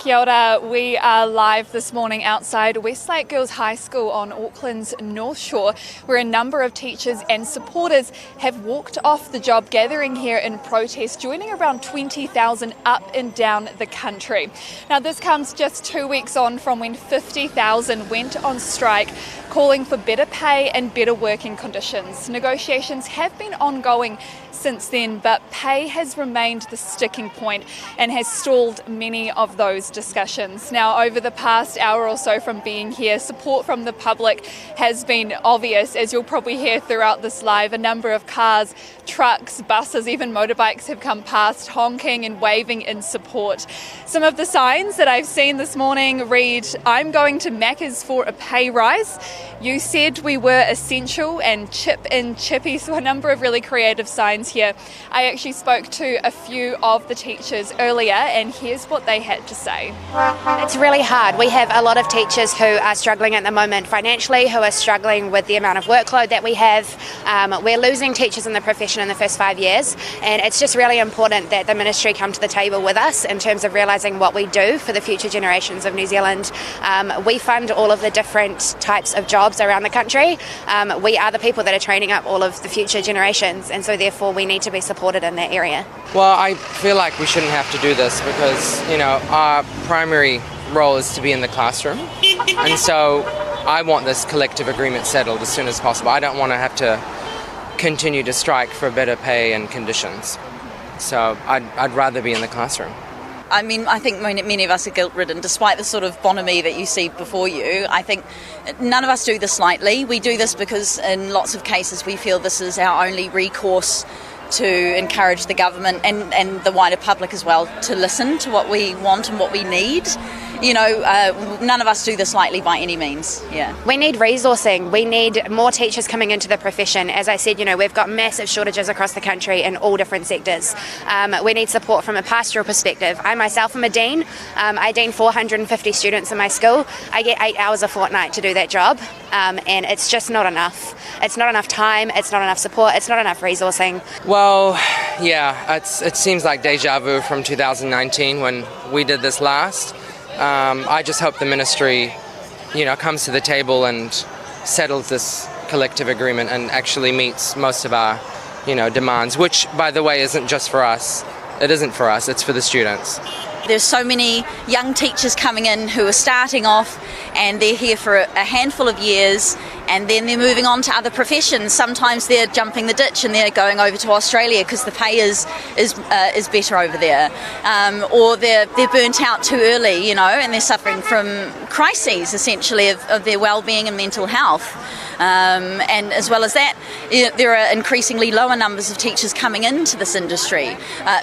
Kia ora. We are live this morning outside Westlake Girls High School on Auckland's North Shore, where a number of teachers and supporters have walked off the job, gathering here in protest, joining around 20,000 up and down the country. Now, this comes just 2 weeks on from when 50,000 went on strike, calling for better pay and better working conditions. Negotiations have been ongoing since then, but pay has remained the sticking point and has stalled many of those discussions. Now, over the past hour or so from being here, support from the public has been obvious, as you'll probably hear throughout this live. A number of cars, trucks, buses, even motorbikes have come past, honking and waving in support. Some of the signs that I've seen this morning read, "I'm going to Macca's for a pay rise. You said we were essential," and "chip in chippy." So a number of really creative signs here. I actually spoke to a few of the teachers earlier, and here's what they had to say. It's really hard. We have a lot of teachers who are struggling at the moment financially, who are struggling with the amount of workload that we have. We're losing teachers in the profession in the first 5 years, and it's just really important that the ministry come to the table with us in terms of realising what we do for the future generations of New Zealand. We fund all of the different types of jobs around the country. We are the people that are training up all of the future generations, and so therefore we need to be supported in that area. Well, I feel like we shouldn't have to do this because, our primary role is to be in the classroom. And so I want this collective agreement settled as soon as possible. I don't want to have to continue to strike for better pay and conditions. So I'd rather be in the classroom. I mean, I think many of us are guilt-ridden, despite the sort of bonhomie that you see before you. I think none of us do this lightly. We do this because in lots of cases we feel this is our only recourse to encourage the government and the wider public as well to listen to what we want and what we need. None of us do this lightly by any means. Yeah. We need resourcing. We need more teachers coming into the profession. As I said, we've got massive shortages across the country in all different sectors. We need support from a pastoral perspective. I myself am a dean. I dean 450 students in my school. I get 8 hours a fortnight to do that job, and it's just not enough. It's not enough time, it's not enough support, it's not enough resourcing. Well, yeah, it seems like deja vu from 2019 when we did this last. I just hope the ministry, comes to the table and settles this collective agreement and actually meets most of our, demands, which, by the way, isn't just for us. It isn't for us, it's for the students. There's so many young teachers coming in who are starting off and they're here for a handful of years and then they're moving on to other professions. Sometimes they're jumping the ditch and they're going over to Australia because the pay is better over there. Or they're burnt out too early, and they're suffering from crises essentially of their well-being and mental health. And as well as that, there are increasingly lower numbers of teachers coming into this industry.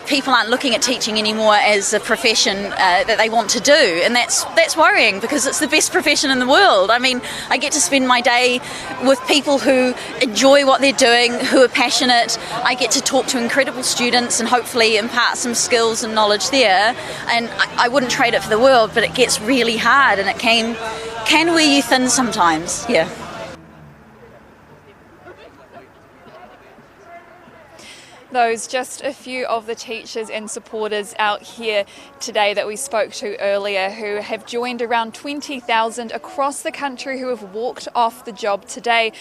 People aren't looking at teaching anymore as a profession that they want to do, and that's worrying because it's the best profession in the world. I mean, I get to spend my day with people who enjoy what they're doing, who are passionate. I get to talk to incredible students and hopefully impart some skills and knowledge there, and I wouldn't trade it for the world, but it gets really hard and it can wear you thin sometimes. Yeah. Those just a few of the teachers and supporters out here today that we spoke to earlier, who have joined around 20,000 across the country who have walked off the job today,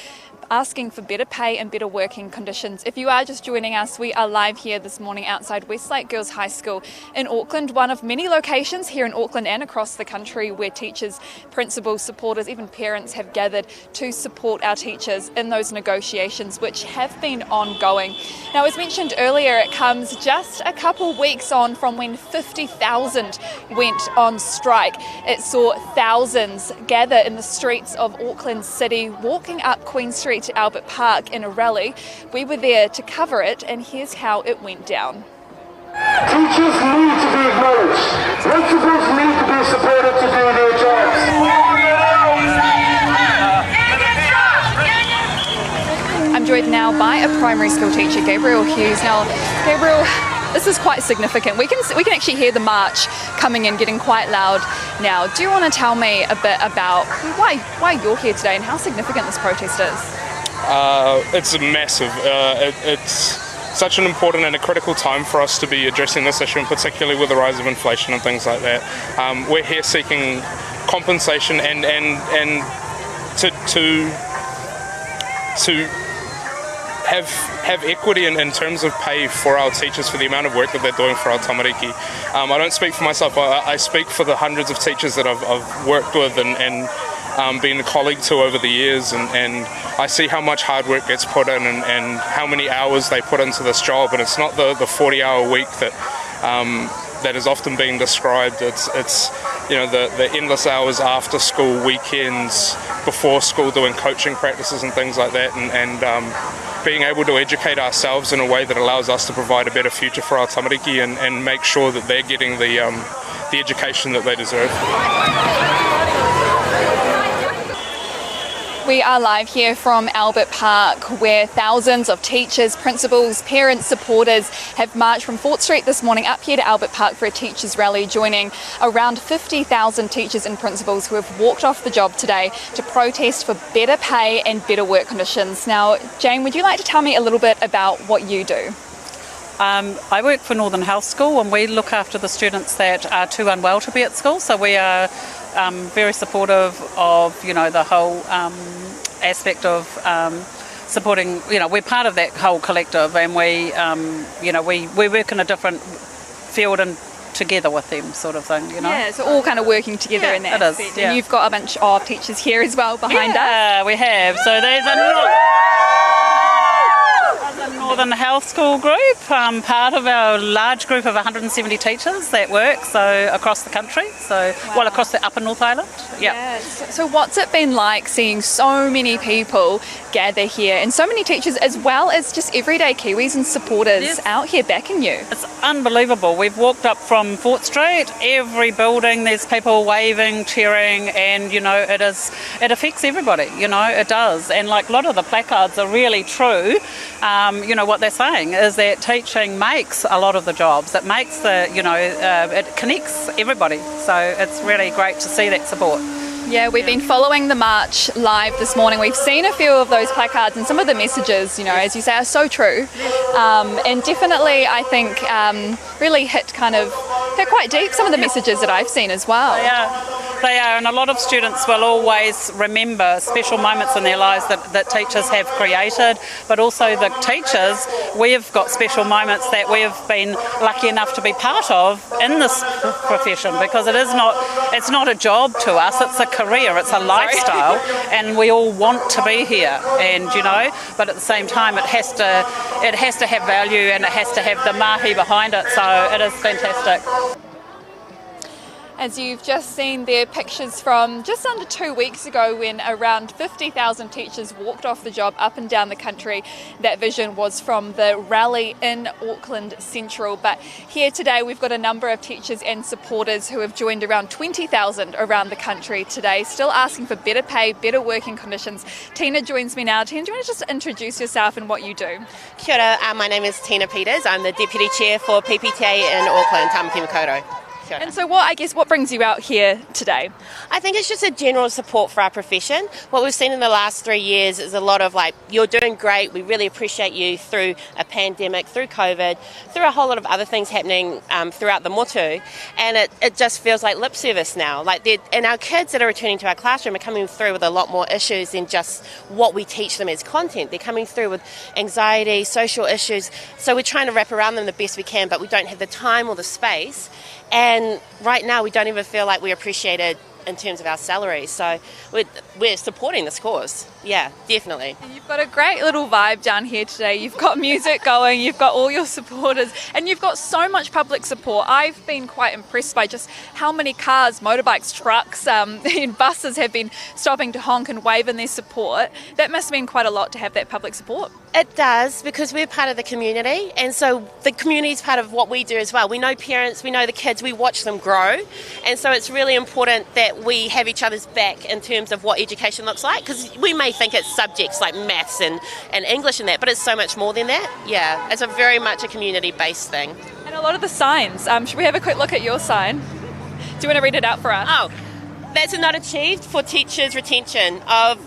asking for better pay and better working conditions. If you are just joining us, we are live here this morning outside Westlake Girls High School in Auckland, one of many locations here in Auckland and across the country where teachers, principals, supporters, even parents have gathered to support our teachers in those negotiations which have been ongoing. Now, as mentioned earlier, it comes just a couple weeks on from when 50,000 went on strike. It saw thousands gather in the streets of Auckland City, walking up Queen Street to Albert Park in a rally. We were there to cover it, and here's how it went down. Teachers need to be acknowledged. Principals need to be supported to do their jobs. I'm joined now by a primary school teacher, Gabriel Hughes. Now, Gabriel, this is quite significant. We can actually hear the march coming in, getting quite loud now. Do you want to tell me a bit about why you're here today and how significant this protest is? It's massive. It's such an important and a critical time for us to be addressing this issue, and particularly with the rise of inflation and things like that. We're here seeking compensation and to have equity in terms of pay for our teachers for the amount of work that they're doing for our tamariki. I don't speak for myself, I speak for the hundreds of teachers that I've worked with and been a colleague to over the years, and I see how much hard work gets put in and how many hours they put into this job, and it's not the 40-hour week that is often being described. It's the endless hours after school, weekends, before school, doing coaching practices and things like that, and being able to educate ourselves in a way that allows us to provide a better future for our tamariki and make sure that they're getting the education that they deserve. We are live here from Albert Park, where thousands of teachers, principals, parents, supporters have marched from Fort Street this morning up here to Albert Park for a teachers' rally, joining around 50,000 teachers and principals who have walked off the job today to protest for better pay and better work conditions. Now, Jane, would you like to tell me a little bit about what you do? I work for Northern Health School, and we look after the students that are too unwell to be at school, so we are very supportive of the whole aspect of supporting. We're part of that whole collective, and we work in a different field and together with them, sort of thing. Yeah, so all kind of working together in that it is, aspect. yeah. And you've got a bunch of teachers here as well behind us. Yeah, we have. So there's a Northern Health School group, part of our large group of 170 teachers that work across the country, across the Upper North Island. Yeah. So what's it been like seeing so many people gather here, and so many teachers as well as just everyday Kiwis and supporters out here backing you? It's unbelievable. We've walked up from Fort Street, every building there's people waving, cheering, and it affects everybody, it does. And like a lot of the placards are really true. What they're saying is that teaching makes a lot of the jobs. It makes it connects everybody. So it's really great to see that support. Yeah, we've been following the march live this morning. We've seen a few of those placards, and some of the messages, as you say, are so true. And definitely, I think, really hit quite deep, some of the messages that I've seen as well. They are, and a lot of students will always remember special moments in their lives that teachers have created, but also the teachers, we've got special moments that we've been lucky enough to be part of in this profession, because it's not a job to us, it's a career, it's a lifestyle, and we all want to be here, and but at the same time it has to have value, and it has to have the mahi behind it, so it is fantastic. As you've just seen there, pictures from just under 2 weeks ago when around 50,000 teachers walked off the job up and down the country. That vision was from the rally in Auckland Central. But here today we've got a number of teachers and supporters who have joined around 20,000 around the country today, still asking for better pay, better working conditions. Tina joins me now. Tina, do you want to just introduce yourself and what you do? Kia ora, my name is Tina Peters. I'm the Deputy Chair for PPTA in Auckland, Tamaki Makaurau. And so what brings you out here today? I think it's just a general support for our profession. What we've seen in the last 3 years is a lot of you're doing great, we really appreciate you through a pandemic, through COVID, through a whole lot of other things happening throughout the motu, and it just feels like lip service now. And our kids that are returning to our classroom are coming through with a lot more issues than just what we teach them as content. They're coming through with anxiety, social issues, so we're trying to wrap around them the best we can, but we don't have the time or the space. And right now we don't even feel like we're appreciated in terms of our salaries. So we're supporting this cause. Yeah, definitely. And you've got a great little vibe down here today. You've got music going, you've got all your supporters, and you've got so much public support. I've been quite impressed by just how many cars, motorbikes, trucks, and buses have been stopping to honk and wave in their support. That must mean quite a lot to have that public support. It does, because we're part of the community, and so the community is part of what we do as well. We know parents, we know the kids, we watch them grow, and so it's really important that we have each other's back in terms of what education looks like, because we may think it's subjects like maths and English and that, but it's so much more than that. Yeah, it's very much a community-based thing. And a lot of the signs. Should we have a quick look at your sign? Do you want to read it out for us? Oh, that's not achieved for teachers' retention of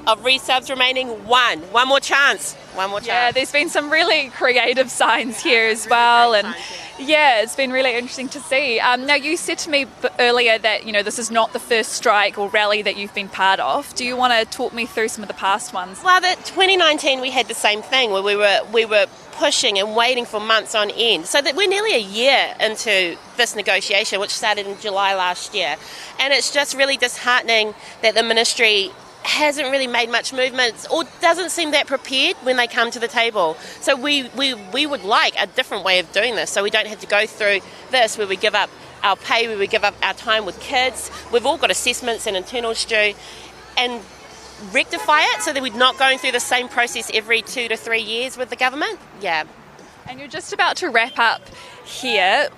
of resubs remaining. One more chance. Yeah, there's been some really creative signs here as well, and yeah, it's been really interesting to see. Now, you said to me earlier that this is not the first strike or rally that you've been part of. Do you want to talk me through some of the past ones? Well, 2019 we had the same thing where we were pushing and waiting for months on end. So that we're nearly a year into this negotiation, which started in July last year, and it's just really disheartening that the ministry hasn't really made much movement or doesn't seem that prepared when they come to the table. So we would like a different way of doing this, so we don't have to go through this where we give up our pay, where we give up our time with kids. We've all got assessments and internals due, and rectify it so that we're not going through the same process every 2 to 3 years with the government. Yeah. And you're just about to wrap up here.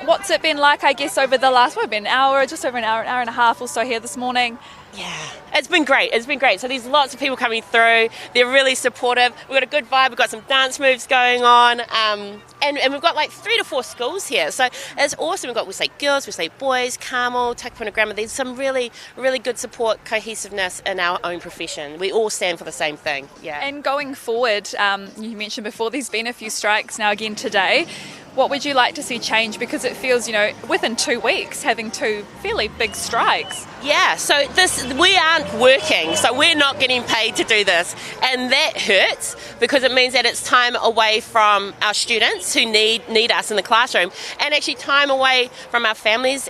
What's it been like, I guess, over the last, an hour, just over an hour and a half or so here this morning? Yeah, it's been great. So there's lots of people coming through. They're really supportive. We've got a good vibe. We've got some dance moves going on. And we've got like 3 to 4 schools here. So it's awesome. We say girls, we say boys, Carmel, Takapuna Grammar. There's some really, really good support, cohesiveness in our own profession. We all stand for the same thing. Yeah. And going forward, you mentioned before there's been a few strikes now again today. What would you like to see change? Because it feels, within 2 weeks, having 2 fairly big strikes. Yeah, so we aren't working, so we're not getting paid to do this. And that hurts because it means that it's time away from our students who need us in the classroom, and actually time away from our families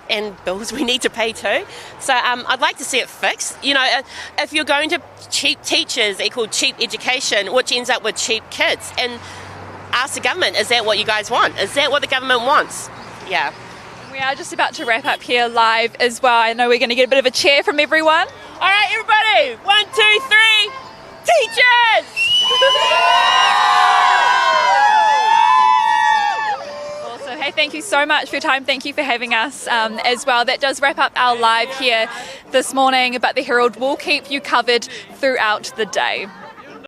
and bills we need to pay too. So I'd like to see it fixed. If you're going to cheap teachers equal cheap education, which ends up with cheap kids. And ask the government, is that what you guys want? Is that what the government wants? Yeah. We are just about to wrap up here live as well. I know we're going to get a bit of a cheer from everyone. All right, everybody. 1, 2, 3. Teachers! Awesome. Hey, thank you so much for your time. Thank you for having us as well. That does wrap up our live here this morning, but the Herald will keep you covered throughout the day.